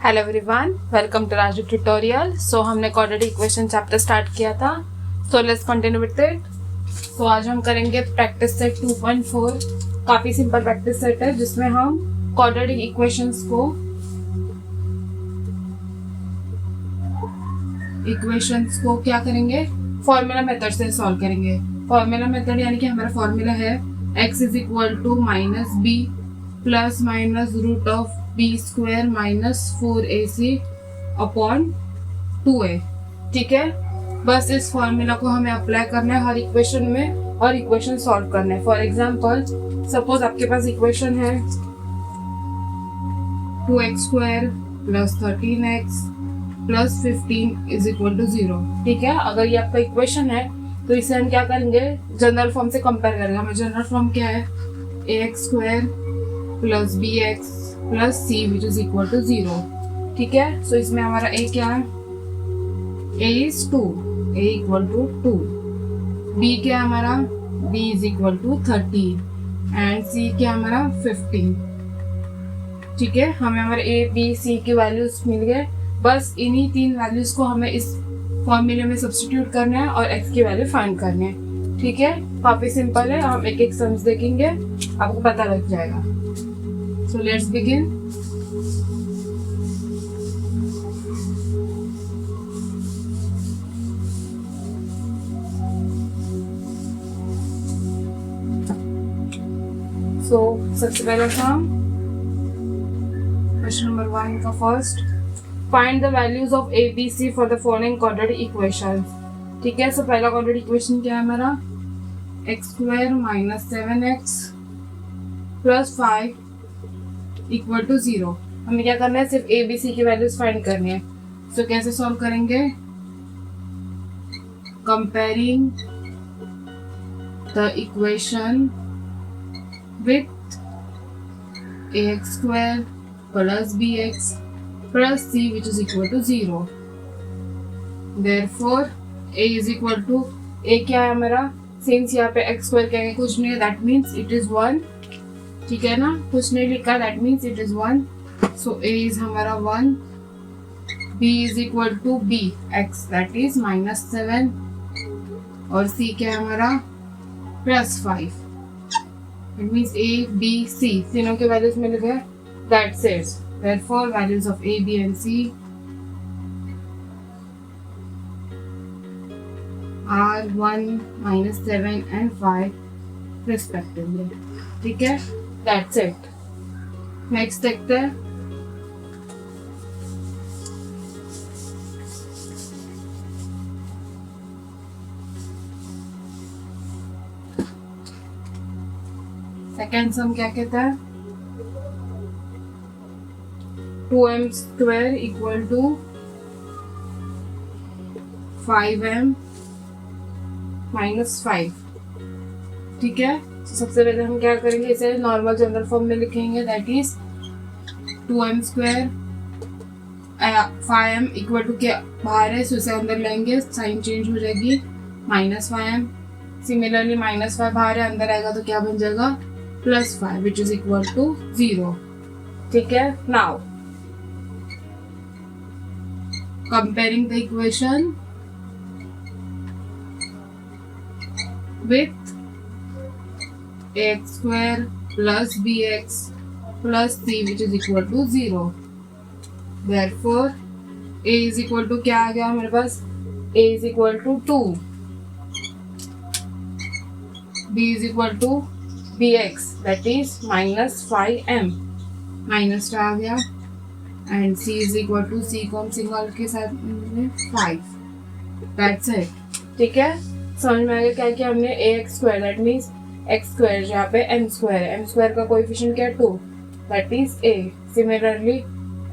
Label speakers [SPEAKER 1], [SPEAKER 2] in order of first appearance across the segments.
[SPEAKER 1] Hello everyone, welcome to Raju tutorial. So हमने quadratic equation chapter start किया था, so let's continue with it. So आज हम करेंगे प्रैक्टिस सेट 2.4। काफ़ी सिंपल प्रैक्टिस सेट है जिसमें हम क्वाड्रेटिक इक्वेशंस को क्या करेंगे, फॉर्मूला मेथड से सॉल्व करेंगे। फॉर्मूला मेथड यानी कि हमारा फॉर्मूला है x is equal to minus B plus minus root of B square minus 4ac upon 2a। ठीक है, बस इस फॉर्मूला को हमें अप्लाई करना है हर इक्वेशन में और इक्वेशन सॉल्व करना है। फॉर एग्जांपल, सपोज आपके पास इक्वेशन है 2x square plus 13x plus 15 is equal to 0। ठीक है, अगर ये आपका इक्वेशन है तो इसे हम क्या करेंगे, जनरल फॉर्म से कंपेयर करेंगे। हमें जनरल फॉर्म क्या है, ax square plus bx plus c which is equal to 0। ठीक है, सो इसमें हमारा a क्या है, a is 2, a equal to 2। b क्या है हमारा, b is equal to 30 and c क्या है हमारा 15। ठीक है, हमें हमारे a b c की वैल्यूज मिल गए। बस इन्हीं तीन वैल्यूज को हमें इस फॉर्मूले में सब्स्टिट्यूट करना है और x की वैल्यू फाइंड करनी है। ठीक है, काफी सिंपल है, हम एक एक सम्स देखेंगे, आपको पता लग जाएगा। So let's begin. So सबसे पहले हम क्वेश्चन नंबर 1 का first, find the values of a B c for the following quadratic equations. ठीक है, सो पहला क्वाड्रेटिक इक्वेशन क्या है हमारा, x square minus 7x plus 5 equal to 0। हमें क्या करना है, सिर्फ ए बी सी की वैल्यूज फाइंड करनी है। तो कैसे सॉल्व करेंगे, comparing the equation with ax square plus bx plus c which is equal to 0। Therefore a is equal to, a क्या है हमारा, सिंस यहाँ पे x स्क्वायर क्या कुछ नहीं है, दैट मीन्स इट इज 1। ठीक है ना, कुछ नहीं लिखा, that means it is 1। So a is हमारा 1, b is equal to b x that is minus 7 और c क्या है हमारा प्लस 5। It means a b c तीनों के वैल्यूज मिल गए, that's it. Therefore values of a b and c are 1, -7 and 5 respectively। ठीक है, दैट्स इट। नेक्स्ट देखते हैं, सेकेंड सम क्या कहता है, 2m square equal to 5m minus 5। ठीक है, तो सबसे पहले हम क्या करेंगे, इसे नॉर्मल जनरल फॉर्म में लिखेंगे, that is 2m square 5m equal to के बाहर है, सो इसे अंदर लेंगे, साइन चेंज हो जाएगी, माइनस 5m। सिमिलरली माइनस 5 बाहर है, अंदर आएगा तो क्या बन जाएगा, plus 5 which is equal to 0। ठीक है, now comparing the equation with ax square plus bx plus c which is equal to 0। Therefore a is equal to क्या आ गया मेरे पास, a is equal to 2, b is equal to bx that is minus 5m, minus का आ गया, and c is equal to, c को हम सिंगल के साथ 5, दैट्स इट। ठीक है, समझ में आ गया क्या कि हमने ax square that means x square जहाँ पे एम स्क्वायर है, एम स्क्वायर का कोएफिशिएंट क्या है 2 that is a। Similarly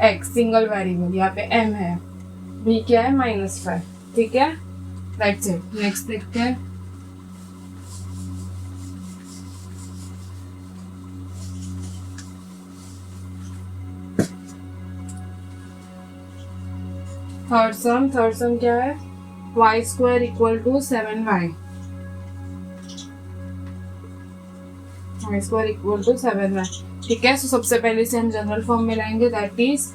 [SPEAKER 1] x single variable यहाँ पे m है, b क्या है -5। ठीक है, दैट्स इट। नेक्स्ट देखते हैं, थर्ड सम क्या है, y square equal to 7y, y square equal to 7y। ठीक है, सो सबसे पहले इसे हम जनरल फॉर्म में लाएंगे, that is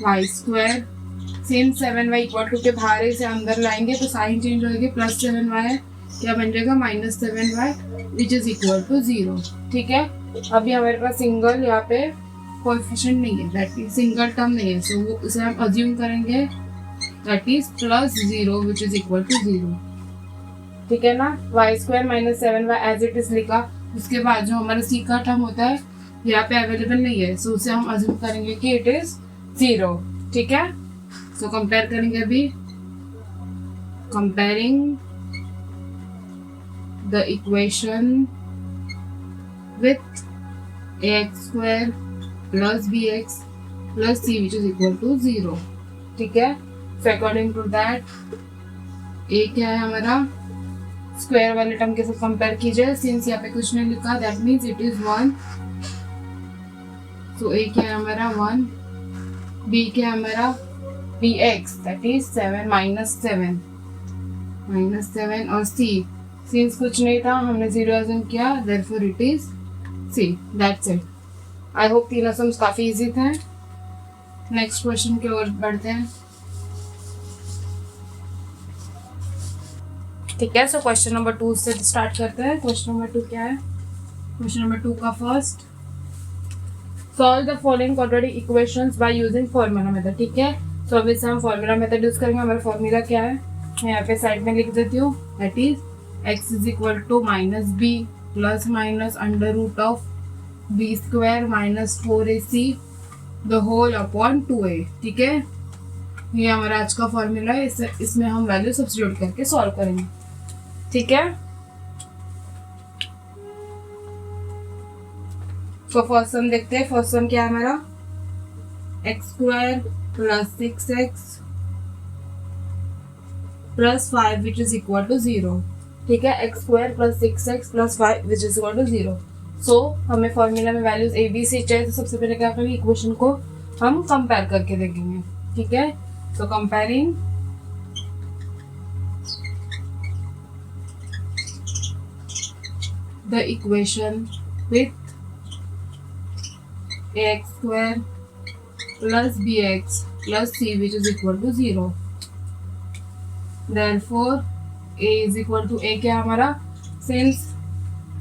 [SPEAKER 1] y square same 7y equal to के बाहर से अंदर लाएंगे तो साइन चेंज होगी, प्लस 7y क्या बन जाएगा minus 7y which is equal to 0। ठीक है, अभी हमारे पास सिंगल यहाँ पे कोएफिशिएंट नहीं है, दैट इज सिंगल टर्म नहीं है, सो उसे हम अज्यूम करेंगे that is plus 0 which is equal to 0। ठीक है ना, y square minus 7y as it is लिखा, उसके बाद जो हमारा सी का टर्म होता है यहाँ पे अवेलेबल नहीं है, सो उसे हम अज्यूम करेंगे कि इट इज 0। ठीक है, सो कंपेयर करेंगे अभी, comparing the equation with ax square plus bx plus c which is equal to 0। ठीक है, so according to that a क्या है हमारा, स्क्वायर वाले टर्म के साथ कंपेयर कीजिए, सिंस यहाँ पे कुछ नहीं लिखा that means it is 1, so a क्या है हमारा 1, b क्या है हमारा bx दैट इज 7 माइनस 7 और c सिंस कुछ नहीं था हमने 0 अज्यूम किया, therefore it is c। That's it. I hope तीनों सम्स काफी इजी थे। नेक्स्ट क्वेश्चन की ओर बढ़ते हैं। ठीक है, सो क्वेश्चन नंबर 2 से स्टार्ट करते हैं। क्वेश्चन नंबर 2 क्या है? क्वेश्चन नंबर 2 का first, solve the following quadratic equations bye using formula method. ठीक है, सो अभी से हम फॉर्मूला मेथड यूज करेंगे। हमारा फॉर्मूला क्या है मैं यहाँ पे साइड में लिख देती हूँ, that is x is equal to minus B plus minus under root of B square minus 4ac the whole upon 2a। ठीक है, ये हमारा आज का फॉर्मूला है, इसमें हम वैल्यू सब्स्टिट्यूट करके सॉल्व करेंगे। ठीक है, तो फर्स्ट सम देखते हैं। फर्स्ट सम क्या है हमारा, x square plus 6x plus 5 which is equal to 0। ठीक है, x square plus 6x plus 5 which is equal to 0। So हमें फॉर्मूला में वैल्यूज ए बी सी चाहिए, तो सबसे पहले क्या करेंगे, इक्वेशन को हम कंपेयर करके देखेंगे। ठीक है, तो comparing the equation with ax square plus bx plus c which is equal to 0। therefore a is equal to a क्या हमारा, since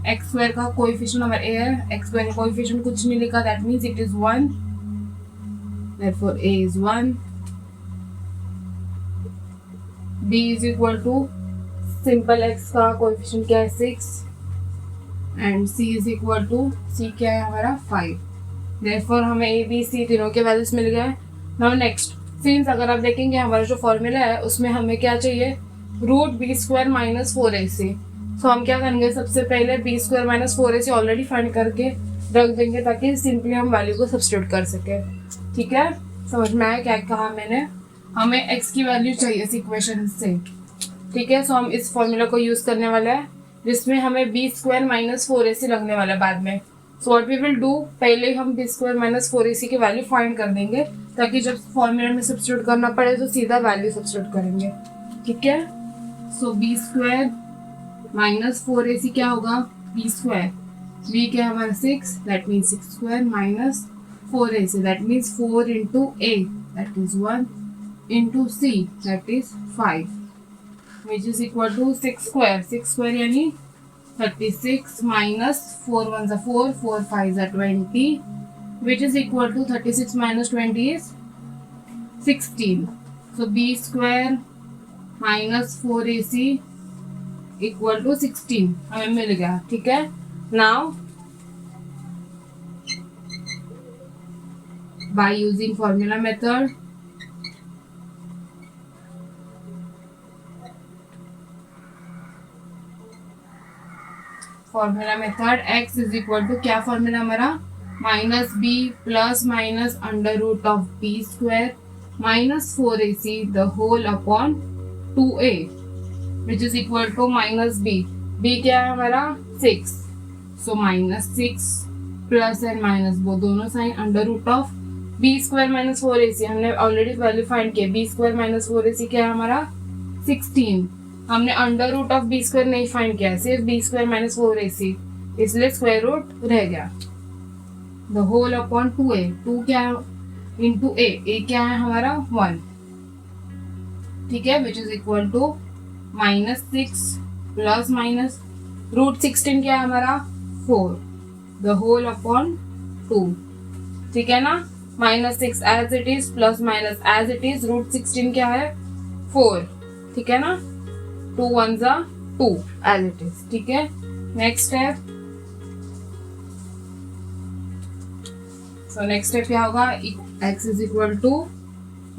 [SPEAKER 1] x स्क्वायर का कोएफिशिएंट हमारा a है, x स्क्वायर का कोएफिशिएंट कुछ नहीं लिखा, that means it is 1, therefore a is 1। b is equal to simple x का कोएफिशिएंट क्या है 6 and c is equal to c क्या है हमारा 5। therefore हमें a b c तीनों के वैल्यूज मिल गए। नाउ नेक्स्ट, सिंस अगर आप देखेंगे हमारा जो फॉर्मूला है उसमें हमें क्या चाहिए, root B square minus 4ac। तो हम क्या करेंगे, सबसे पहले b square minus 4ac already find करके रख देंगे ताकि सिंपली हम वैल्यू को सब्स्टिट्यूट कर सके। ठीक है, समझ में आया क्या कहा मैंने, हमें x की वैल्यू चाहिए इस इक्वेशन से। ठीक है, सो हम इस फॉर्मूला को यूज करने वाले हैं जिसमें हमें बी स्क्वायर माइनस 4ac लगने वाला है बाद में। So what we will do, पहले हम बी स्क्वायर माइनस 4ac की वैल्यू फाइंड कर देंगे ताकि जब फॉर्मूला में सब्स्टिट्यूट करना पड़े तो सीधा वैल्यू सब्स्टिट्यूट करेंगे। ठीक है, सो बी स्क्वायर माइनस 4ac क्या होगा, बी स्क्वायर, बी क्या हमारा 6 that means 6 square minus 4ac that means 4 into a that is 1 into c that is 5 which is equal to 6 square यानी 36 minus 4 1s are 4, 4 5s are 20, which is equal to 36 minus 20 is 16. So b square minus 4ac equal to 16 हमें मिल गया। ठीक है, now by using formula method x is equal to क्या formula हमारा, minus B plus minus under root of B square minus 4ac the whole upon 2a which is equal to minus b क्या है हमारा 6, so minus 6 plus and minus वो दोनों sign under root of B square minus 4ac हमने already value find किया, b square minus 4ac क्या है हमारा 16, हमने under root of B square नहीं फाइंड किया, सिर्फ बी स्क्वायर माइनस 4ac, इसलिए स्क्वायर रूट रह गया। द होल अपॉन 2a, 2 क्या इंटू ए क्या है हमारा 1, ठीक है, which is equal to -6 plus minus √16 क्या है हमारा 4 द होल अपॉन 2, ठीक है ना। -6 as it is plus minus as it is, √16 क्या है 4, ठीक है ना, 2 1 जा 2 एज इट इज, ठीक है। नेक्स्ट स्टेप, सो नेक्स्ट स्टेप क्या होगा, x इज इक्वल टू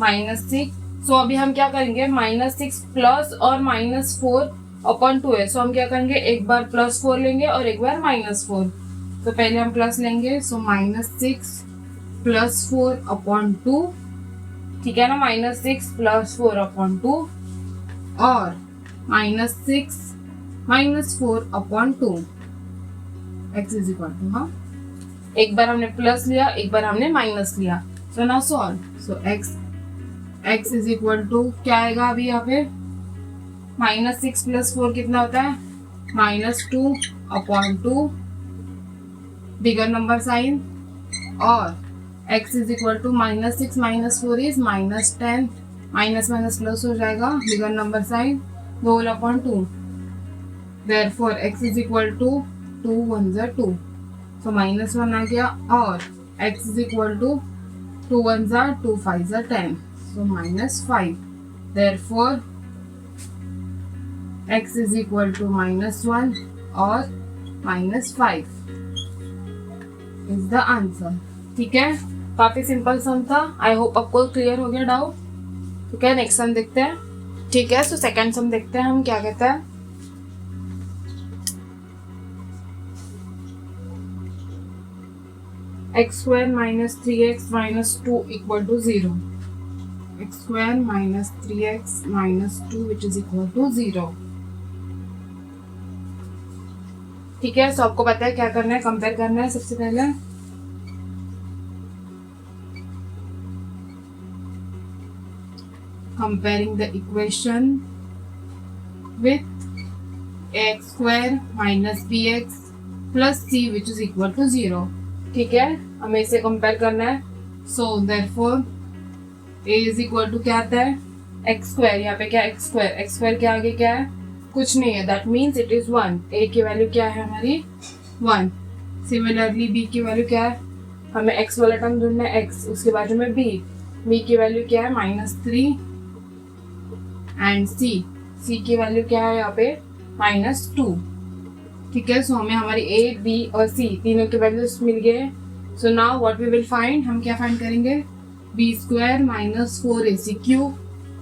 [SPEAKER 1] -6। सो अभी हम क्या करेंगे, -6 प्लस और -4 अपॉन 2 है, सो हम क्या करेंगे, एक बार +4 लेंगे और एक बार -4। तो पहले हम प्लस लेंगे, सो -6 प्लस 4 अपॉन 2, ठीक है ना, -6 प्लस 4 अपॉन 2 और -6 -4 upon 2, x is equal to, हाँ एक बार हमने प्लस लिया, एक बार हमने माइनस लिया। So now solve, so x is equal to क्या आएगा अभी यहाँ पे, -6 प्लस 4 कितना होता है, -2 अपॉन 2 बिगर नंबर साइन, और x is equal to -6 -4 is -10, minus minus plus हो जाएगा, bigger number sign, whole upon 2, therefore x is equal to 2 1 जा 2, सो -1 आ गया, और x इज इक्वल टू 2 1 जा 2 5 जा 10, so -5, therefore x is equal to -1 और -5 is the answer, ठीक है। काफी सिंपल सम था, आई होप आपको क्लियर हो गया डाउट, ठीक है। नेक्स्ट सम देखते हैं, ठीक है। सो सेकंड सम देखते हैं हम क्या कहता है, x² - 3x - 2 equal to 0, x² - 3x - 2 which is equal to 0, ठीक है। सो आपको पता है क्या करना है, कंपेयर करना है। सबसे पहले comparing the equation with ax² - bx plus c which is equal to 0, ठीक है, हमें इसे कंपेयर करना है। So therefore a is equal to क्या आता है, x², यहाँ पे क्या x² के आगे क्या है, कुछ नहीं है, that means it is 1, a की वैल्यू क्या है हमारी 1, सिमिलरली b की वैल्यू क्या है, हमें x वाला टर्म ढूंढना है x, उसके बाजू में b की वैल्यू क्या है -3, एंड c की वैल्यू क्या है यहाँ पे -2, ठीक है। सो हमें हमारी a b और c तीनों के वैल्यूज मिल गए। So now what we will find, हम क्या फाइंड करेंगे, b² - 4ac,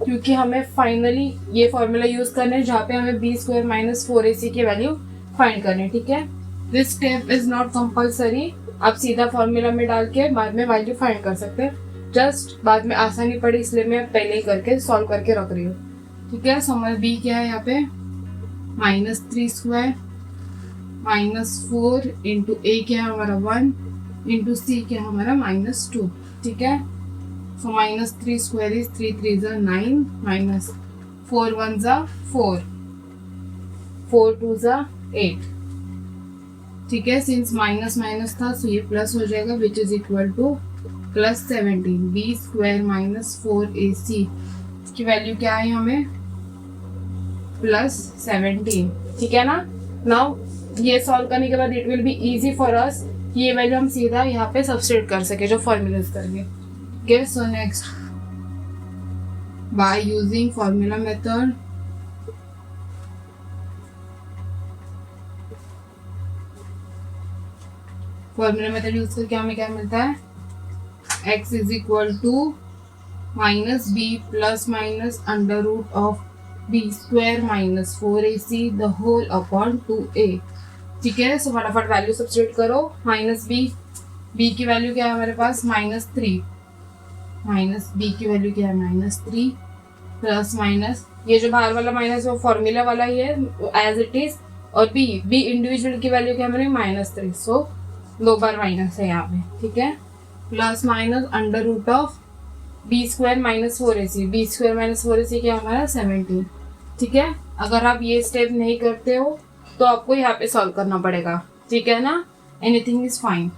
[SPEAKER 1] क्योंकि हमें फाइनली ये फॉर्मूला यूज करना है जहाँ पे हमें b² - 4ac की वैल्यू फाइंड करनी है, ठीक है। This step is not compulsory, आप सीधा फॉर्मूला में डाल के बाद में वैल्यू फाइंड कर सकते हैं, जस्ट बाद में आसानी पड़ी इसलिए मैं पहले ही करके सॉल्व करके रख रही हूँ, ठीक है। सो हमारा b क्या है यहाँ पे -3² -4 इंटू a क्या है हमारा 1 इंटू c क्या है हमारा -2, ठीक है। सो -3² इज 3 3 जा 9, -4 1 जा 4, 4 2 जा 8, ठीक है। सिंस माइनस माइनस था सो ये प्लस हो जाएगा, which is equal to +17, b² - 4ac की वैल्यू क्या है हमें +17, ठीक है ना। नाउ ये सॉल्व करने के बाद it will be easy for us, ये वैल्यू हम सीधा यहाँ पे सब्स्टिट्यूट कर सके जो फॉर्मूला यूज करेंगे, okay. So next, by using formula method, formula method use करके हमें क्या मिलता है, x is equal to -b plus minus √ b² - 4ac the whole upon 2a, ठीक है। सो फटाफट वैल्यू सब्स्टिट्यूट करो, b की वैल्यू क्या है हमारे पास -3, b की वैल्यू क्या है -3 प्लस माइनस, ये जो बाहर वाला माइनस वो फॉर्मूला वाला ही है एज इट इज, और b इंडिविजुअल की वैल्यू क्या है हमारे -3, सो 2 बार माइनस है यहाँ पे, ठीक है, plus minus √ b² - 4ac, b² - 4ac क्या हमारा 17, ठीक है। अगर आप ये स्टेप नहीं करते हो तो आपको यहाँ पे सॉल्व करना पड़ेगा, ठीक है ना, anything is fine,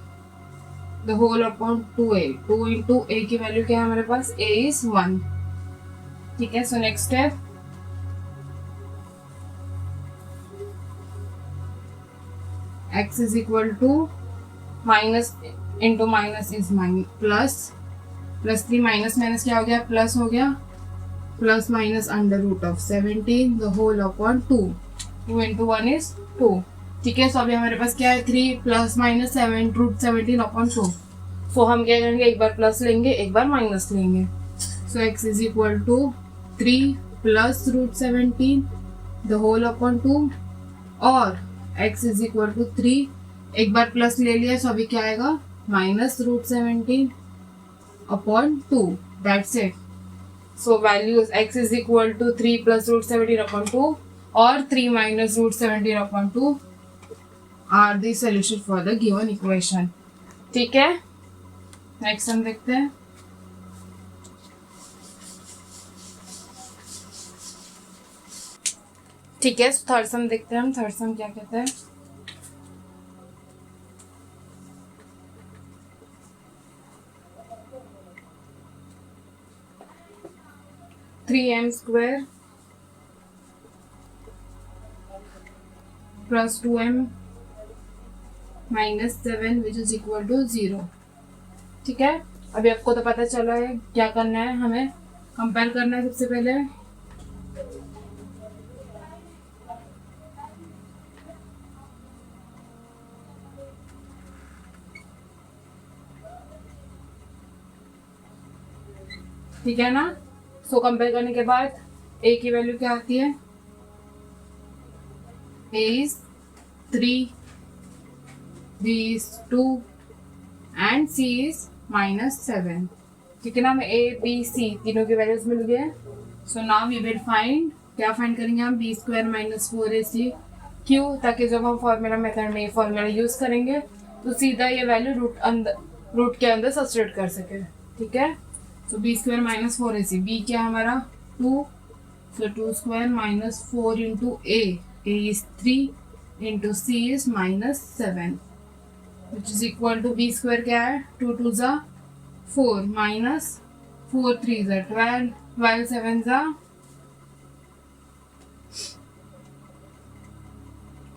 [SPEAKER 1] the whole upon 2a, 2 into a की वैल्यू क्या है हमारे पास, a इज 1। ठीक है, so next step, x is equal to minus into minus is plus, plus 3 minus minus क्या हो गया, प्लस हो गया, plus minus under root of 17 the whole upon 2, 2 into 1 is 2। ठीक है, सो अभी हमारे पास क्या है, 3 प्लस माइनस 7 रूट 17 अपॉन 2। सो हम क्या करेंगे, एक बार प्लस लेंगे, एक बार माइनस लेंगे। So x is equal to 3 plus root 17 the whole upon 2, और x इज इक्वल टू 3, एक बार प्लस ले लिया, सो अभी क्या आएगा, minus root 17 upon 2, that's it. So values x is equal to 3 plus root 17 upon 2 or 3 minus root 17 upon 2 are the solution for the given equation। ठीक है, next हम देखते हैं। ठीक है, थर्ड सम देखते हैं हम। थर्ड सम क्या कहते हैं, three M square plus 2m minus 7 which is equal to 0। ठीक है, अभी आपको तो पता चला है क्या करना है, हमें कंपेयर करना है सबसे पहले। ठीक है ना, सो कंपेयर करने के बाद a की वैल्यू क्या आती है, a is 3, b is 2 and c is -7। ठीक है ना, हमें a b c तीनों की वैल्यूज मिल गए। So now we will find, क्या फाइंड करेंगे हम, b स्क्वायर माइनस 4ac। क्यों, ताकि जब हम फॉर्मूला मेथड में ये फॉर्मूला यूज करेंगे तो सीधा ये वैल्यू रूट के अंदर सब्स्टिट्यूट कर सके। ठीक है, so b square minus 4ac, b क्या है हमारा 2, so 2 square minus 4 into a is 3 into c is -7 which is equal to b square क्या है, 2 2 ज़ा 4 माइनस 4 3 ज़ा 12, 12 7 ज़ा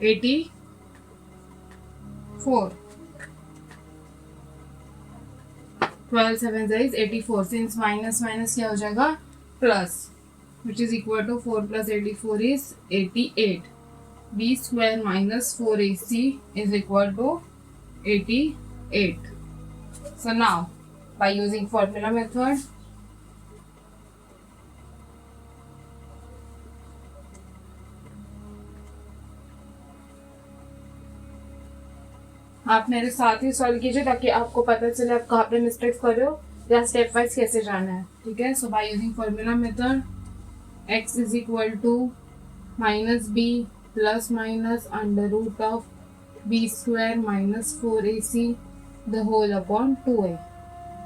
[SPEAKER 1] 84, 12 7 ज़ा इज 84, सिंस माइनस माइनस क्या हो जाएगा, plus, which is equal to 4 plus 84 is 88। b square minus 4ac is equal to 88। So now by using formula method, आप मेरे साथ ही सॉल्व कीजिए ताकि आपको पता चले आप कहाँ पे मिस्टेक्स कर रहे हो या स्टेप वाइज कैसे जाना है। ठीक है, so by using formula method, x is equal to minus B plus minus under root of B square minus 4ac the whole upon 2a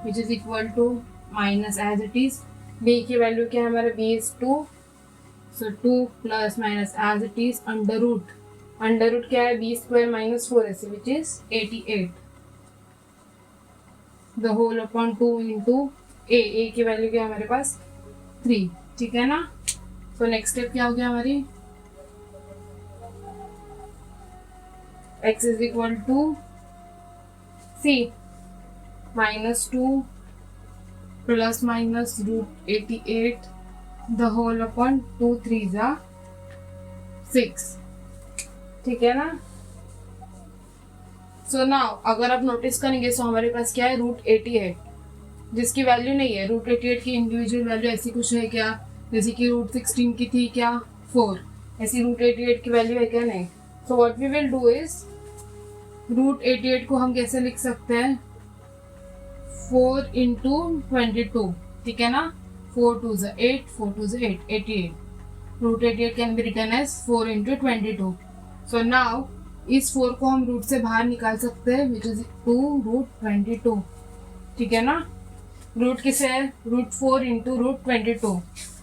[SPEAKER 1] which is equal to minus as it is, b की value क्या है हमारा, b is 2, so 2 plus minus as it is under root क्या है, b square minus 4ac which is 88 the whole upon 2 into a की value क्या है हमारे पास 3। ठीक है ना, सो नेक्स्ट स्टेप क्या हो गया हमारी, x is equal to c minus 2 plus minus root 88 the whole upon 2 3 ज़ा 6। ठीक है ना, सो नाउ अगर आप नोटिस करेंगे सो हमारे पास क्या है, रूट 88 जिसकी वैल्यू नहीं है, रूट 88 की इंडिविजुअल वैल्यू ऐसी कुछ है क्या, जैसे कि रूट 16 की थी क्या 4, ऐसी रूट 88 की वैल्यू है क्या, नहीं। So what we will do is, root 88 को हम कैसे लिख सकते हैं, 4 इंटू 22। ठीक है ना, 4 2 ज़ा 8, 4 2 ज़ा 8, 88। Root 88 can be written as 4 into 22। So now इस 4 को हम रूट से बाहर निकाल सकते हैं विच इज 2 रूट 22। ठीक है ना, रूट किसे है, रूट 4 इंटू रूट 22,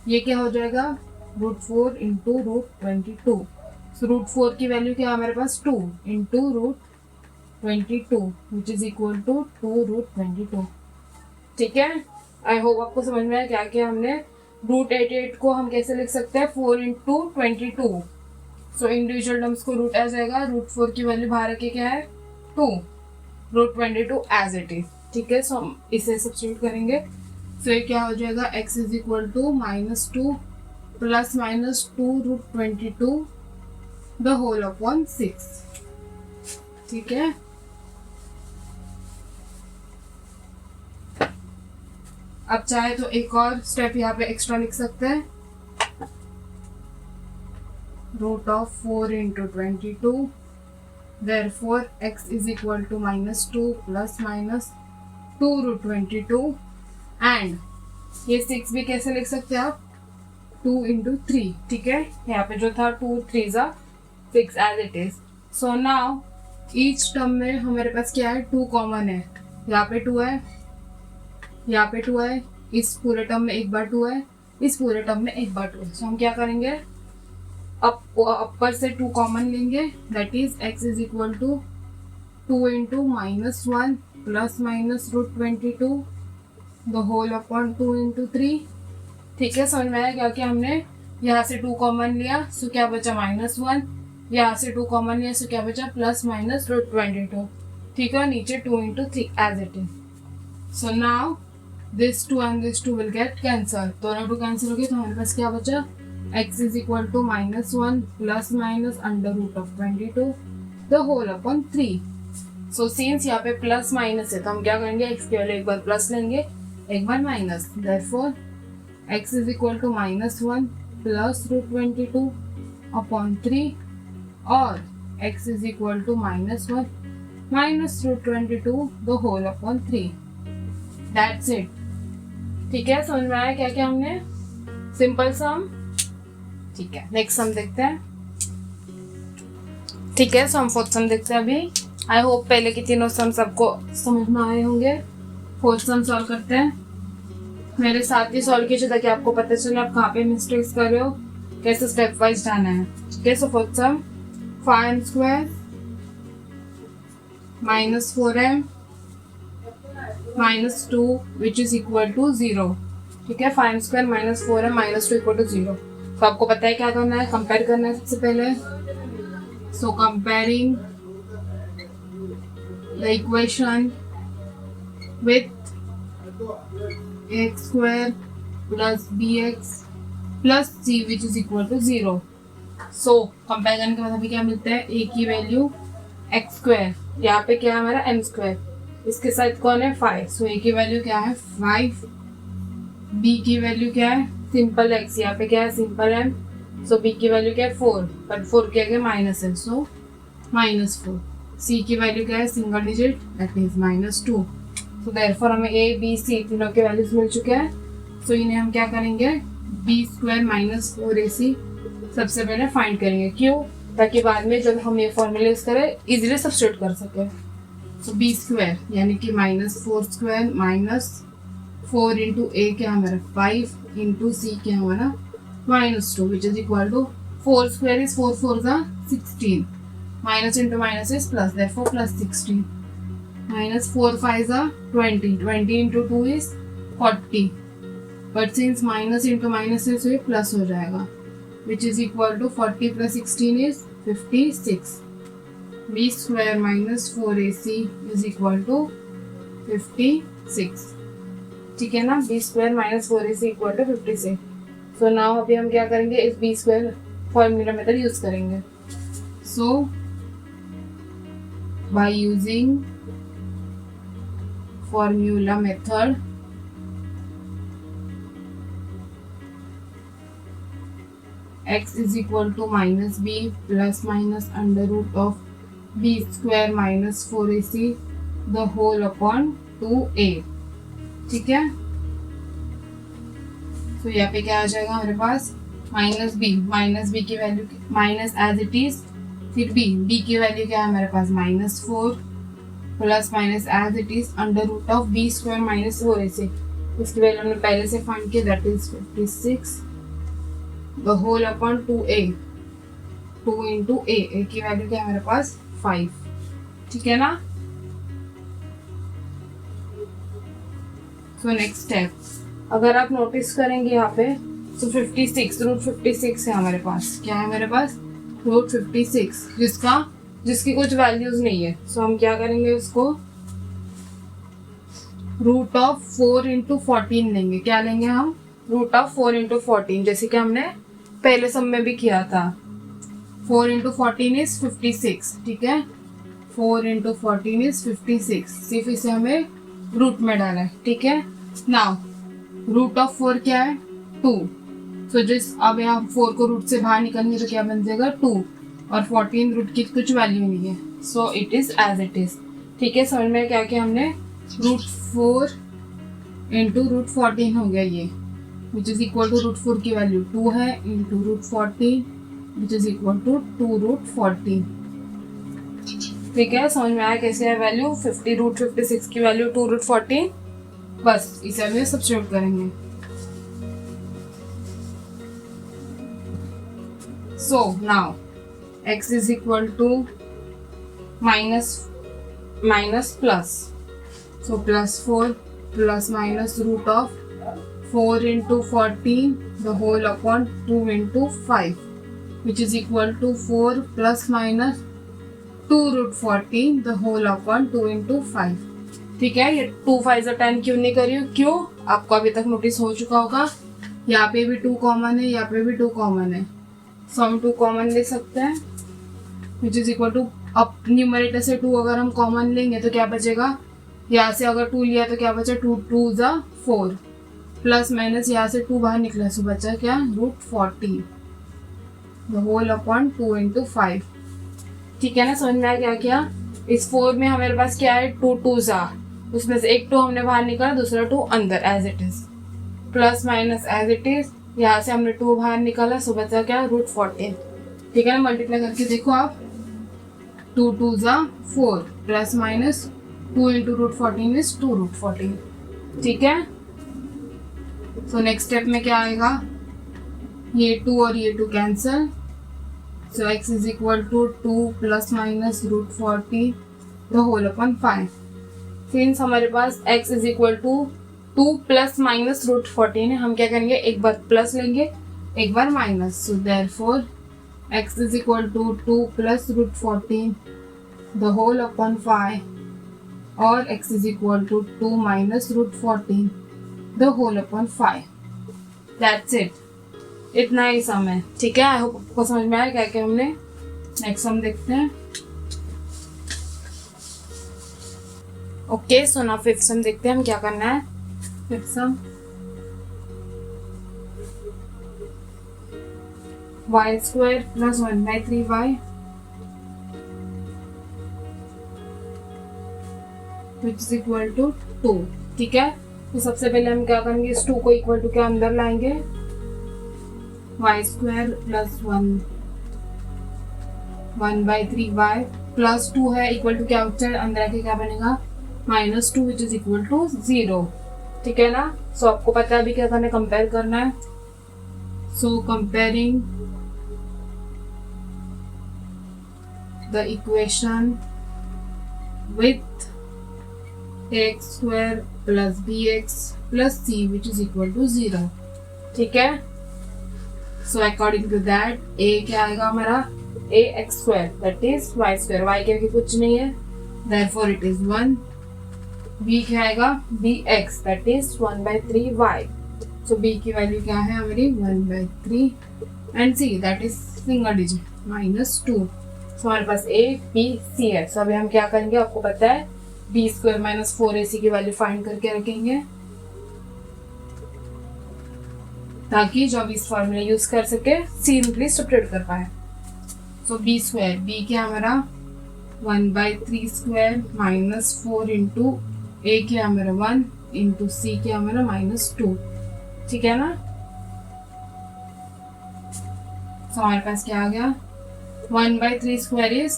[SPEAKER 1] ये क्या हो जाएगा, root 4 into root 22। So root 4 की वैल्यू क्या है हमारे पास 2 into root 22 which is equal to 2√22। ठीक है, आई होप आपको समझ में आया क्या क्या हमने। √88 को हम कैसे लिख सकते हैं, 4 × 22। सो इंडिविजुअल टर्म्स को रूट आ जाएगा, √4 की वैल्यू बाहर रखे क्या है 2, √22 एज इट इज। ठीक है, सो हम इसे सब्स्टिट्यूट करेंगे। सो ये क्या हो जाएगा, x is equal to -2 plus minus 2√22 the whole upon 6। ठीक है, अब चाहे तो एक और स्टेप यहाँ पे एक्स्ट्रा लिख सकते हैं, √4 × 22, therefore x is equal to -2 plus minus 2√22 and ये 6 भी कैसे लिख सकते हैं आप, 2 × 3। ठीक है, यहाँ पे जो था 2 3 6 as it is. So now each term में हमारे पास क्या है, 2 कॉमन है, यहाँ पे 2 है, यहाँ पे 2 है, इस पूरे टर्म में एक बार 2 है, इस पूरे टर्म में एक बार 2 है। सो हम क्या करेंगे, अपर से 2 कॉमन लेंगे, that is x is equal to 2 × -1 plus minus √22 the whole upon 2 × 3। ठीक है, समझ में आया क्या क्या हमने यहाँ से 2 कॉमन लिया, सो क्या बचा -1, यहाँ से 2 कॉमन लिया, सो क्या बचा प्लस माइनस √22। ठीक है, नीचे 2 × 3 as it is. So now this 2 and this 2 will get cancel, दोनों 2 कैंसिल हो गए, तो हमारे पास क्या बचा, x is equal to -1 plus minus √22 the whole upon 3। So since यहाँ पे प्लस माइनस है, तो हम क्या करेंगे, x के वाले एक बार प्लस लेंगे, एक बार minus, therefore x is equal to -1 plus √22 upon 3 और x is equal to -1 minus √22 the whole upon 3। That's it. ठीक है, समझ में आया क्या क्या हमने, सिंपल सम। ठीक है, नेक्स्ट सम देखते हैं। ठीक है, सो हम फोर्थ सम देखते हैं अभी। आई होप पहले की तीनों सम सबको समझ में आए होंगे। फोर्थ सम सॉल्व करते हैं, मेरे साथ ही सॉल्व कीजिए ताकि आपको पता चले आप कहाँ पे मिस्टेक्स कर रहे हो, कैसे स्टेप वाइज जाना है। ठीक है, so fourth sum 5m² -4m -2 which is equal to 0। ठीक है, 5m² -4m -2 इक्वल टू 0। तो आपको पता है क्या करना है, कंपेयर करना है सबसे पहले। So comparing the equation with x² plus bx plus c which is equal to 0। So compare करने के बाद हमें क्या मिलता है, a की वैल्यू x², यहाँ पे क्या है हमारा m², इसके साथ कौन है 5। सो a की वैल्यू क्या है 5, b की वैल्यू क्या है सिंपल x, यहाँ पे क्या है सिंपल m। सो b की वैल्यू क्या है 4, बट 4 के आगे माइनस है, सो -4। c की वैल्यू क्या है single digit, that is -2। So therefore हमें a b c तीनों के वैल्यूज मिल चुके हैं। सो इन्हें हम क्या करेंगे, b² -4ac सबसे पहले फाइंड करेंगे। क्यों, ताकि बाद में जब हम ये फॉर्मूला यूज करें इजीली सब्स्टिट्यूट कर सके। सो b² यानी कि -4² -4 × a क्या हमारा 5 × c क्या हमारा -2 which is equal to 4² is 4 4 16, minus into minus is plus, therefore plus 16 -4 5 20, 20 × 2 is 40, but since minus into minus है तो ये प्लस हो जाएगा, which is equal to 40 plus 16 is 56। b² -4ac is equal to 56। ठीक है ना, b² -4ac equal to 56। So now अभी हम क्या करेंगे, इस b² फॉर्मूला मेथड यूज करेंगे। So by using formula method, x is equal to -b plus minus under root of b² -4ac the whole upon 2a। ठीक है, तो यहाँ पे क्या आ जाएगा हमारे पास -b की value minus as it is, फिर b की वैल्यू क्या है हमारे पास -4 plus minus as it is under root of b² -4ac, इसकी वैल्यू हमने पहले से फाइंड किया, that is 56 the whole upon 2a, 2 × a की वैल्यू क्या है हमारे पास 5। ठीक है ना, सो नेक्स्ट स्टेप, अगर आप नोटिस करेंगे यहाँ पे, तो 56 रूट 56 है हमारे पास। क्या है हमारे पास? रूट 56, जिसकी कुछ वैल्यूज नहीं है। सो हम क्या करेंगे, उसको रूट ऑफ 4 इंटू 14 लेंगे। क्या लेंगे हम? रूट ऑफ 4 इंटू 14, जैसे कि हमने पहले सम में भी किया था। 4 इंटू 14 इज 56, ठीक है। 4 इंटू 14 इज 56, सिर्फ इसे हमें रूट में डाला है, ठीक है। नाउ रूट ऑफ 4 क्या है? 2। सो अब यहाँ 4 को रूट से बाहर निकलेंगे तो क्या बन जाएगा? 2, और 14 रूट की कुछ वैल्यू नहीं है, so it is as it is, ठीक है। समझ में क्या किया हमने? रूट 4 इंटू रूट 14 हो गया ये, which is equal to root 4 की वैल्यू 2 है, into root 14 which is equal to 2 root 14, ठीक है। समझ में आया कैसे है वैल्यू? 50 रूट 56 की वैल्यू 2 रूट 14, बस इसे हमें सब्स्टिट्यूट करेंगे। So now x is equal to minus plus, so +4 plus minus root of 4 into 14 the whole upon 2 into 5 which is equal to 4 plus minus 2 root 14 the whole upon 2 into 5, ठीक है। ये 2 5 10 क्यों नहीं करी हूँ? क्यों? आपको अभी तक नोटिस हो चुका होगा, यहाँ पे भी 2 कॉमन है, यहाँ पे भी 2 कॉमन है, सो हम 2 कॉमन ले सकते हैं, विच इज इक्वल टू, अब न्यूमरेटर से 2 अगर हम कॉमन लेंगे तो क्या बचेगा? यहाँ से अगर 2 लिया तो क्या बचा? 2 2 ज़ा 4, प्लस माइनस यहाँ से 2 बाहर निकला, सो बचा क्या? Root 14 the whole upon 2 into 5, ठीक है ना। समझ में आया क्या क्या? इस 4 में हमारे पास क्या है? 2 2 ज़ा, उसमें से एक 2 हमने बाहर निकाला, दूसरा 2 अंदर as it is, plus minus as it is, यहाँ से हमने 2 बाहर निकाला, सो बचा क्या? रूट 14, ठीक है ना। मल्टीप्लाई करके देखो आप, 2 2 ज़ा 4 plus minus 2 into root 14 is 2 root 14, ठीक है। सो नेक्स्ट स्टेप में क्या आएगा? ये 2 और ये 2 cancel, so x is equal to 2 plus minus root 40 the whole upon 5। Since हमारे पास x is equal to 2 plus minus root 14 है, हम क्या करेंगे? एक बार प्लस लेंगे, एक बार minus, so therefore x is equal to 2 plus root 14 the whole upon 5, और x is equal to 2 minus root 14 the whole upon 5। That's it, इतना ही सम है, ठीक है। आई होप आपको समझ में आया क्या क्या हमने। नेक्स्ट सम देखते हैं। Okay, so now fifth sum देखते हैं हम क्या करना है। Fifth sum, y square plus 1/3y which is equal to 2, ठीक है। तो सबसे पहले हम क्या करेंगे? इस 2 को इक्वल टू के अंदर लाएंगे, y square plus 1/3y plus 2 है, इक्वल टू क्या होता है? अंदर आके क्या बनेगा? -2 विच इज इक्वल टू 0, ठीक है ना। सो आपको पता है अभी क्या करना है? कंपेयर करना है। So comparing the equation with x square plus bx plus c which is equal to 0, ठीक है। So according to that a क्या आएगा हमारा? ax square that is y square, y के आगे कुछ नहीं है, देयरफॉर इट इज 1। b क्या आएगा? bx that is 1/3y, so b की वैल्यू क्या है हमारी? 1/3, and c that is single digit -2। सो हमारे पास a b c है। सो अभी हम क्या करेंगे? आपको पता है b स्क्वायर माइनस 4ac की वैल्यू फाइंड करके रखेंगे, ताकि जब इस फॉर्मूला यूज कर सके सिंपली सब्ट्रैक्ट कर पाए। सो b स्क्वायर, b क्या हमारा? 1/3 स्क्वायर माइनस 4 इंटू a क्या हमारा? 1 इंटू c क्या हमारा? -2, ठीक है ना। सो हमारे पास क्या आ गया? 1/3 square is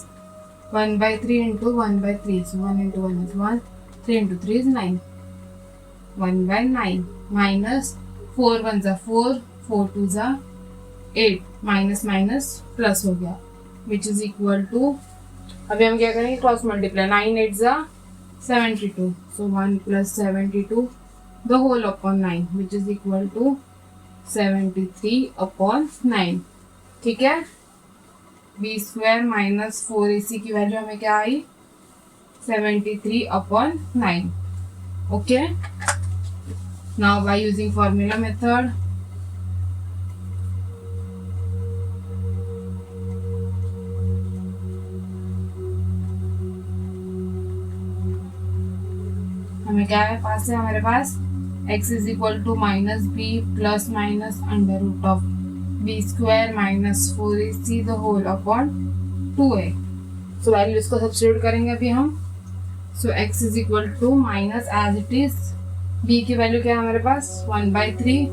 [SPEAKER 1] 1/3 into 1/3, so 1 into 1 is 1, 3 into 3 is 9, 1/9 minus 4 1 जा 4, 4 2 जा 8, माइनस माइनस प्लस हो गया, विच इज इक्वल टू, अभी हम क्या करेंगे? क्रॉस मल्टीप्लाई, 9 8 जा 72, so 1 plus 72 the whole upon 9 which is equal to 73/9। ठीक है, b² माइनस 4ac की वैल्यू हमें क्या आई, 73/9। Okay, now by using formula method, हमें क्या है पास है, हमारे पास x is equal to minus B plus minus under root of b² minus 4ac the whole upon 2a। So values को सब्स्टिट्यूट करेंगे अभी हम। So x is equal to minus as it is b की value क्या है हमारे पास 1/3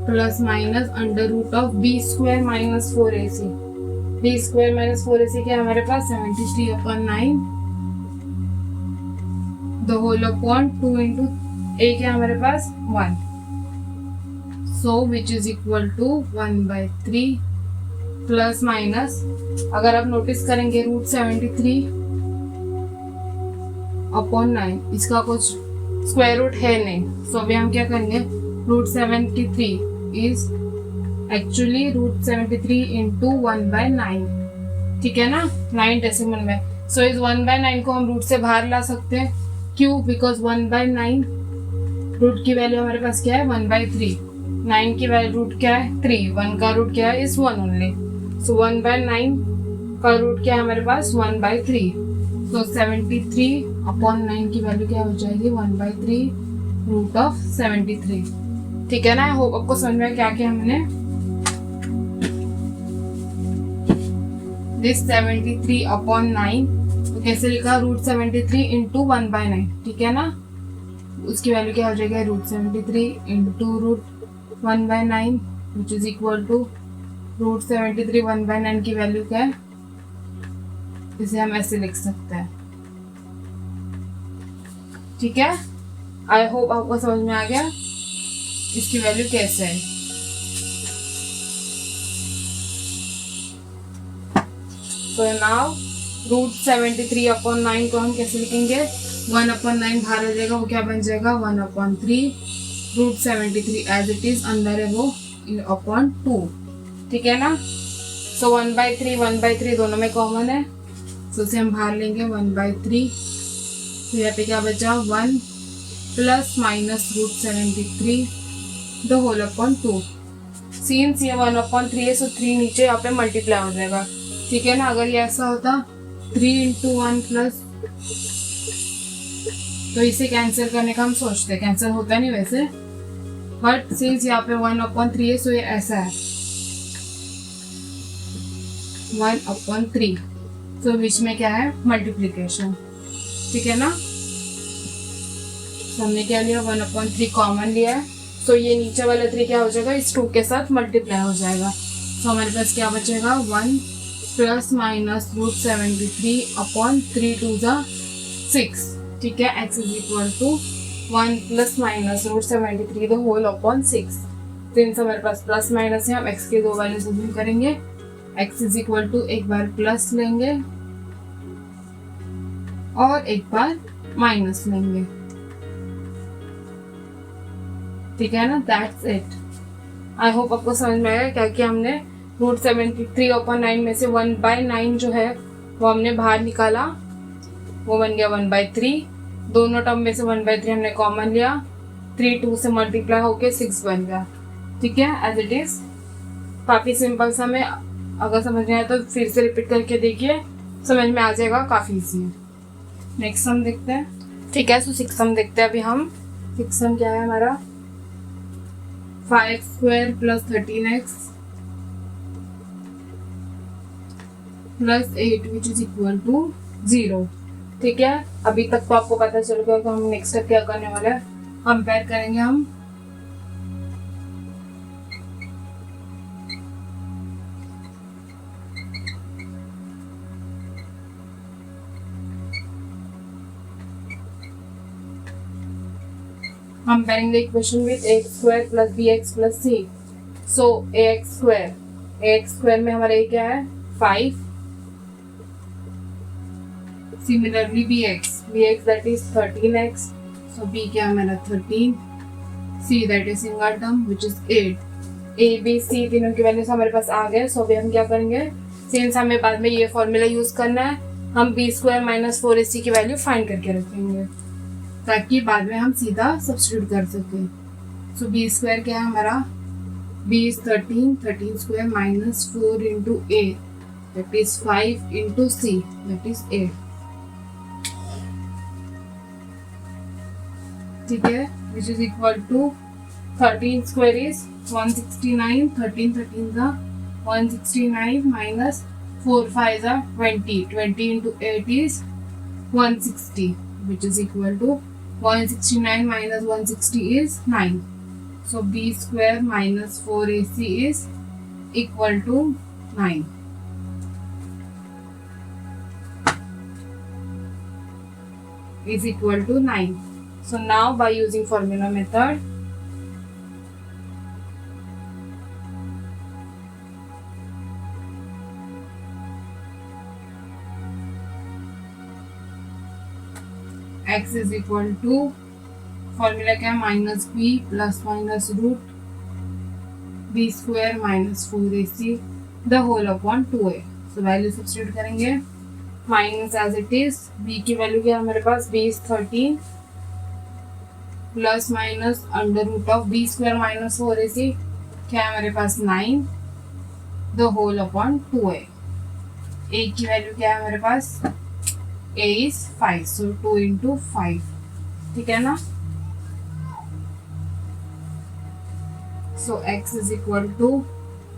[SPEAKER 1] plus minus under root of b² minus 4ac। b² minus 4ac क्या है हमारे पास 73/9 the whole upon 2 into a क्या हमारे पास 1। So which is equal to 1/3 plus minus, अगर आप नोटिस करेंगे रूट 73/9, इसका कुछ स्क्वायर रूट है नहीं। सो अभी हम क्या करेंगे, root 73 is actually root 73 into 1/9। ठीक है ना, 9 डेसिमल में। सो इस 1/9 को हम रूट से बाहर ला सकते हैं। क्यों? बिकॉज 1/9 रूट की वैल्यू हमारे पास क्या है 1/3, 9 की वैल्यू रूट क्या है 3, 1 का रूट क्या है इस 1 ओनली। सो 1/9 का रूट क्या है हमारे पास 1/3। तो 73/9 की वैल्यू क्या हो जाएगी 1/3 रूट ऑफ 73। ठीक है ना, आई होप आपको समझ में क्या क्या हमने दिस 73/9 कैसे लिखा, रूट 73 इंटू 1/9। ठीक है ना, उसकी वैल्यू क्या हो जाएगी root 73 into root 1/9 which is equal to root 73 1/9 की वैल्यू क्या है, इसे हम ऐसे लिख सकते हैं। ठीक है, आई होप आपको समझ में आ गया इसकी वैल्यू कैसे है। तो नाउ रूट 73/9 को हम कैसे लिखेंगे, 1/9 बाहर हो जाएगा, वो क्या बन जाएगा 1/3 रूट 73 एज इट इज, अंदर है वो अपॉन 2। ठीक है ना, सो 1/3 दोनों में कॉमन है, तो उसे हम बाहर लेंगे 1/3। तो यहाँ पे क्या बचा 1 plus minus root 73 the whole upon 2। Since ये 1/3 है, सो 3 नीचे यहाँ पे मल्टीप्लाई हो जाएगा। ठीक है ना, अगर ये ऐसा होता 3 इंटू 1 प्लस, तो इसे कैंसिल करने का हम सोचते, कैंसिल होता नहीं वैसे, बट सिंस यहाँ पे 1/3 है, सो ये ऐसा है 1/3। तो बीच में क्या है मल्टीप्लीकेशन। ठीक है ना, तो हमने क्या लिया 1/3 कॉमन लिया है, तो ये नीचे वाला 3 क्या हो जाएगा इस 2 के साथ मल्टीप्लाई हो जाएगा। तो हमारे पास क्या बचेगा 1 प्लस माइनस रूट 73/3 2 जा 6। ठीक है, x is equal to 1 plus minus root 73 the whole upon 6। तो इनसे हमारे पास प्लस माइनस है, हम x के 2 वैल्यू सब्स्टिट्यूट करेंगे। x इज इक्वल टू एक बार प्लस लेंगे और एक बार माइनस लेंगे। ठीक है ना, दैट्स इट। आई होप आपको समझ में आएगा क्या कि हमने रूट 73/9 में से 1/9 जो है वो हमने बाहर निकाला, वो बन गया 1/3। दोनों टर्म में से 1/3 हमने कॉमन लिया, 3 2 से मल्टीप्लाई होके 6 बन गया। ठीक है, एज इट इज काफ़ी सिंपल सा, में अगर समझ में आया तो फिर से रिपीट करके देखिए, समझ में आ जाएगा, काफ़ी ईजी है। नेक्स्ट सम देखते हैं। ठीक है, सो 6 सम देखते हैं अभी हम। 6 सम क्या है हमारा 5x² plus 13x plus 8 which is equal to 0। ठीक है, अभी तक तो आपको पता चल गया कि हम नेक्स्ट स्टेप क्या करने वाले हैं, कंपेयर करेंगे हम comparing the equation with ax² plus bx plus c. So ax² में हमारा ये क्या है 5, similarly bx that is 13x, so B क्या है मेरा 13, C that is single term which is 8, A B C तीनों की वैल्यूज हमारे पास आ गए। सो अभी हम क्या करेंगे, सिंस हमें बाद में ये फॉर्मूला यूज करना है, हम बी स्क्वायर माइनस 4ac की वैल्यू फाइंड करके रखेंगे ताकि बाद में हम सीधा सब्स्टिट्यूट कर सकें। सो बी स्क्वायर क्या है हमारा, B is 13, 13 square minus 4 into A that is 5 into C that is 8। ठीक है, which is equal to 13 square is 169, 13 का 169 minus 4 5 are 20, 20 into 8 is 160 which is equal to 169 minus 160 is 9. So b square minus 4ac is equal to 9. Is equal to 9. So now by using formula method, x is equal to formula क्या है, minus B plus minus root B square minus 4ac the whole upon 2a। So value substitute करेंगे, minus as it is, b की value क्या है हमारे पास, b is 13 plus minus under root of B square minus 4ac क्या है हमारे पास 9 the whole upon 2a। a की वैल्यू क्या है हमारे पास, a is 5, so 2 into 5, ठीक है ना। So x is equal to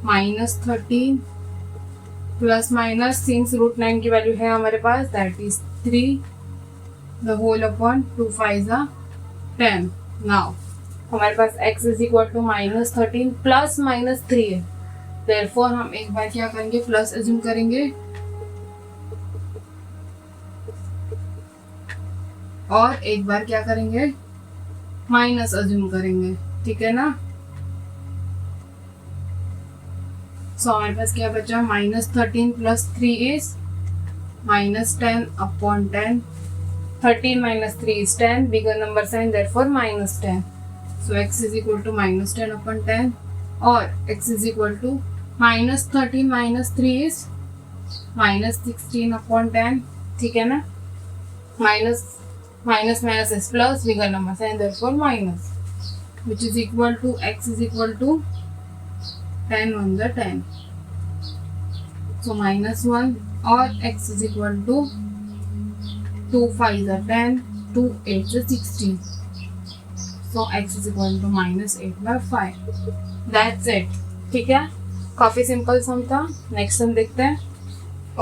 [SPEAKER 1] minus 13 plus minus since root 9 की वैल्यू है हमारे पास that is 3 the whole upon 2 5 10। Now हमारे पास x is equal to minus 13 plus minus 3 है, देयरफॉर हम एक बार क्या करेंगे, प्लस अज्यूम करेंगे और एक बार क्या करेंगे, माइनस अज्यूम करेंगे, ठीक है ना। सो हमारे पास क्या बचा, minus 13 plus 3 is minus 10 upon 10, 13 minus 3 is 10, bigger number sign therefore minus 10। So x is equal to minus 10 upon 10 और x is equal to minus 13 minus 3 is minus 16 upon 10, ठीक है ना। Minus minus minus is plus, bigger number sign therefore minus, which is equal to x is equal to 10 on the 10. So minus 1 और x is equal to 2 5 are 10, 2 8 is 16. So x is equal to minus 8 by 5. That's it. ठीक है, काफी simple सम था। Next sum देखते हैं।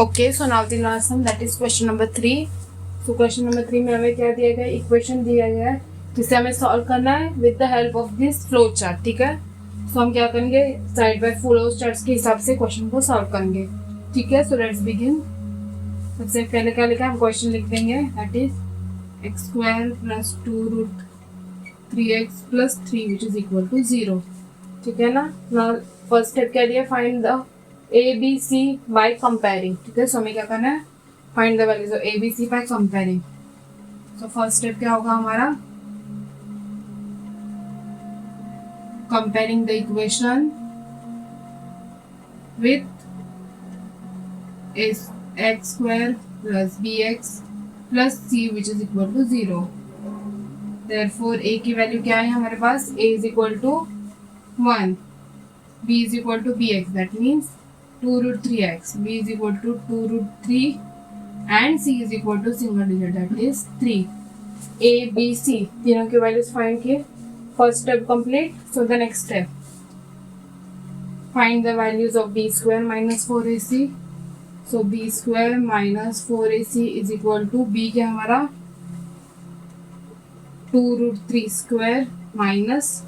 [SPEAKER 1] Okay, so now the last sum that is question number 3। तो question number 3 में हमें क्या दिया गया है, इक्वेशन दिया गया है जिसे हमें सॉल्व करना है with the help of this flow chart, ठीक है। सो हम क्या करेंगे, साइड बाय फ्लो चार्ट्स के हिसाब से क्वेश्चन को सॉल्व करेंगे, ठीक है। So let's begin. सबसे पहले क्या लिखा है, हम क्वेश्चन लिख देंगे that is x square plus 2 root 3x plus 3 which is equal to 0, ठीक है ना। नाउ फर्स्ट स्टेप क्या दिया, find the a B c by comparing, ठीक है। सो हमें क्या करना है, find the values of a B c by comparing. So first step क्या होगा हमारा, comparing the equation with X square plus B X plus C which is equal to 0। Therefore A की वैल्यू क्या है हमारे पास, a is equal to 1, b is equal to B X that means 2 root 3x, b is equal to 2 root 3 and c is equal to single digit that is 3। a b c तीनों की values find किए, first step complete. So the next step, find the values of b square minus 4ac। So b square minus 4ac is equal to b क्या हमारा 2 root 3 square minus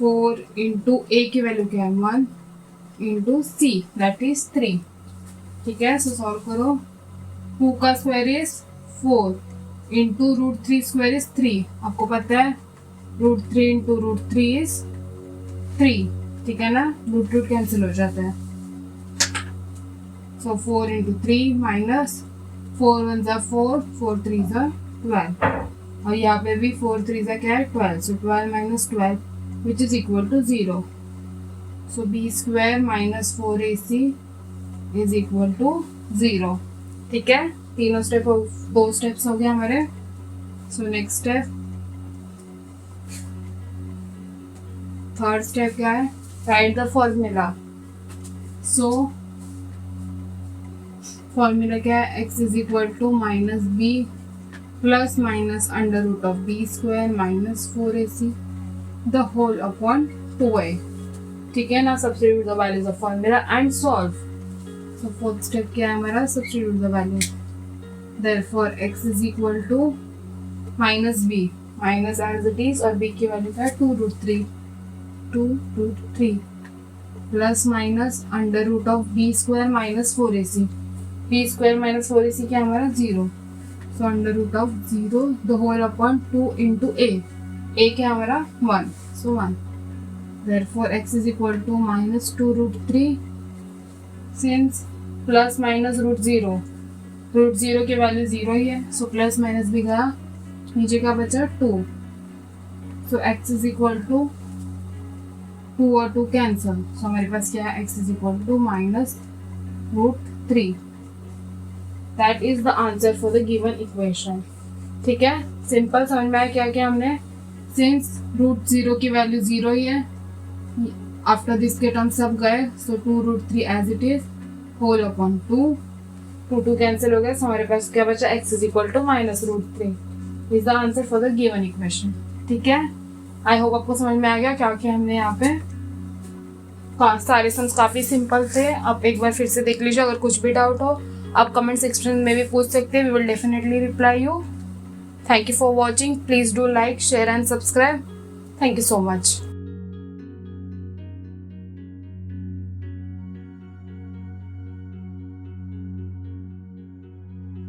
[SPEAKER 1] 4 into a की value क्या है 1 into c that is 3, ठीक है। सो solve करो, 2 का square is 4 into root 3 square is 3, आपको पता है रूट 3 इंटू रूट 3 इज 3, ठीक है ना, रूट रूट कैंसिल हो जाता है। सो 4 इंटू 3 माइनस 4 1 4, 4 3 12, और यहाँ पे भी 4 3 सा क्या है 12, so 12 minus 12 which is equal to 0. So b square minus 4ac is equal to 0. ठीक है, तीनों स्टेप, 2 स्टेप्स हो गए हमारे. So next step, third step क्या है, write the formula. So formula क्या है, x is equal to minus B plus minus under root of B square minus 4ac the whole upon 2a. ठीक है ना, substitute the values of formula and solve. So fourth step क्या है हमारा, substitute the value. Therefore x is equal to minus b, minus as it is, और b की value क्या है 2√3 plus minus under root of B square minus 4ac. B square minus 4ac क्या हमारा 0. So under root of 0 the whole upon 2 into a क्या हमारा 1. So 1. Therefore x is equal to minus 2√3 since plus minus root 0 की value 0 ही है. So plus minus भी गया, नीचे का बचा 2. सो x इज इक्वल टू 2 और 2 कैंसल. सो हमारे पास क्या है, x is equal to minus √3. That is the answer for the given equation. ठीक है, सिंपल समझ में आया क्या क्या हमने. सिंस √0 की वैल्यू 0 ही है, आफ्टर दिस के टर्म सब गए. So 2√3 as it is whole upon 2 cancel हो गया. सो हमारे पास क्या बचा, x is equal to minus √3 is the answer for the given equation. ठीक है, आई होप आपको समझ में आ गया क्या क्या हमने यहाँ पे. सारे सम्स काफी सिंपल थे. आप एक बार फिर से देख लीजिए. अगर कुछ भी डाउट हो आप कमेंट सेक्शन में भी पूछ सकते हैं. We will definitely reply you. Thank you for watching. Please do like, share and subscribe. Thank you so much.